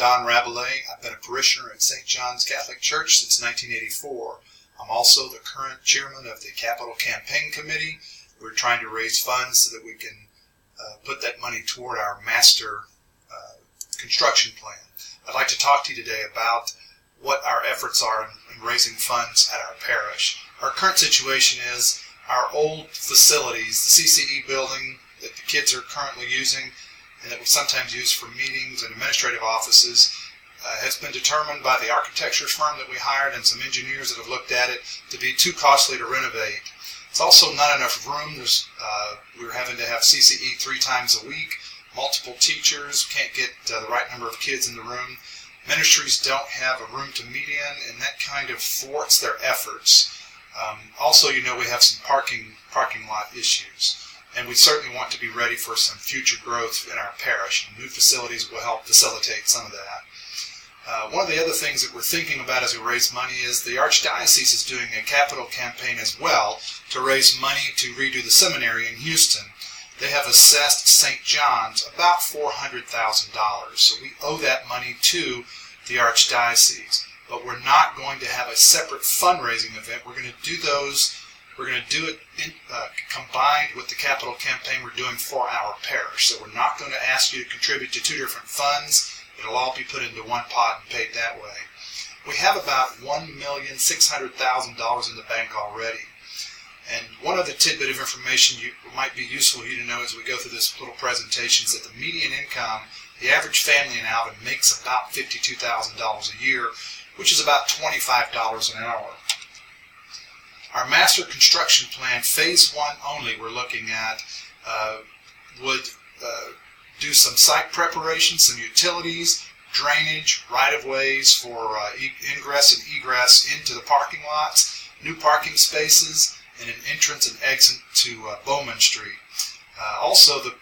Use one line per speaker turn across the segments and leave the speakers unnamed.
Don Rabelais. I've been a parishioner at St. John's Catholic Church since 1984. I'm also the current chairman of the Capital Campaign Committee. We're trying to raise funds so that we can put that money toward our master construction plan. I'd like to talk to you today about what our efforts are in raising funds at our parish. Our current situation is our old facilities, the CCE building that the kids are currently using and that we sometimes use for meetings and administrative offices, has been determined by the architecture firm that we hired and some engineers that have looked at it to be too costly to renovate. It's also not enough room. We're having to have CCE 3 times a week, multiple teachers, can't get the right number of kids in the room. Ministries don't have a room to meet in, and that kind of thwarts their efforts. Also, we have some parking lot issues, and we certainly want to be ready for some future growth in our parish. New facilities will help facilitate some of that. One of the other things that we're thinking about as we raise money is the Archdiocese is doing a capital campaign as well to raise money to redo the seminary in Houston. They have assessed St. John's about $400,000, so we owe that money to the Archdiocese. But we're not going to have a separate fundraising event. We're going to do those. We're going to do it combined with the capital campaign we're doing for our parish. So we're not going to ask you to contribute to 2 different funds. It'll all be put into one pot and paid that way. We have about $1,600,000 in the bank already. And one other tidbit of information might be useful for you to know as we go through this little presentation is that the median income, the average family in Alvin makes about $52,000 a year, which is about $25 an hour. Our master construction plan, phase 1 only, we're looking at, would do some site preparation, some utilities, drainage, right-of-ways for ingress and egress into the parking lots, new parking spaces, and an entrance and exit to Bowman Street. Also, the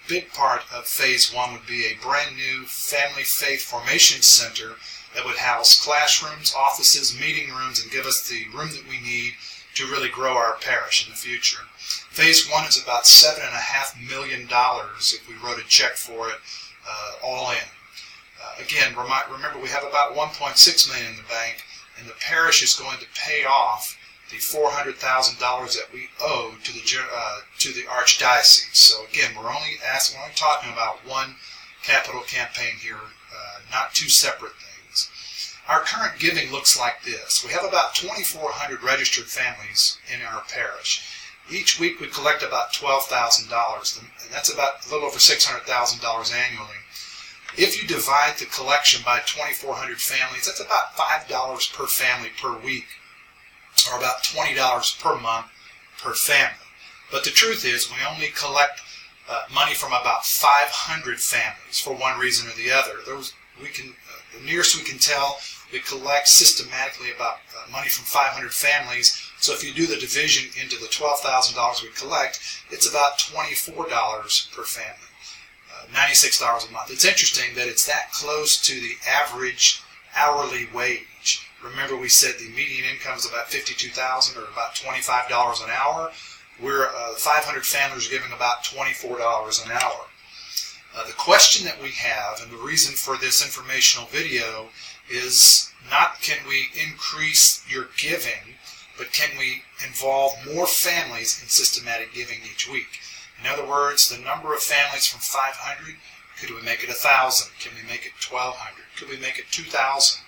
big part of phase 1 would be a brand new Family Faith Formation Center that would house classrooms, offices, meeting rooms, and give us the room that we need to really grow our parish in the future. Phase 1 is about $7.5 million if we wrote a check for it all in. Again, remember we have about $1.6 million in the bank, and the parish is going to pay off the $400,000 that we owe to the Archdiocese. So again, we're only talking about one capital campaign here, not 2 separate things. Our current giving looks like this. We have about 2,400 registered families in our parish. Each week we collect about $12,000, and that's about a little over $600,000 annually. If you divide the collection by 2,400 families, that's about $5 per family per week, or about $20 per month per family. But the truth is we only collect money from about 500 families for one reason or the other. The nearest we can tell, we collect systematically about money from 500 families. So if you do the division into the $12,000 we collect, it's about $24 per family, $96 a month. It's interesting that it's that close to the average hourly wage. Remember we said the median income is about $52,000 or about $25 an hour. We're 500 families are giving about $24 an hour. The question that we have, and the reason for this informational video, is not can we increase your giving, but can we involve more families in systematic giving each week? In other words, the number of families from 500, could we make it 1,000? Can we make it 1,200? Could we make it 2,000?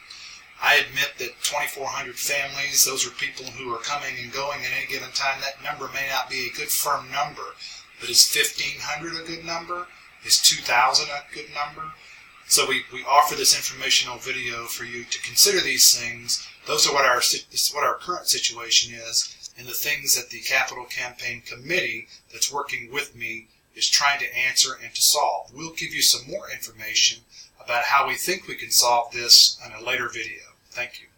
I admit that 2,400 families, those are people who are coming and going at any given time. That number may not be a good firm number, but is 1,500 a good number? Is 2,000 a good number? So we offer this informational video for you to consider these things. This is what our current situation is, and the things that the Capital Campaign Committee that's working with me is trying to answer and to solve. We'll give you some more information about how we think we can solve this in a later video. Thank you.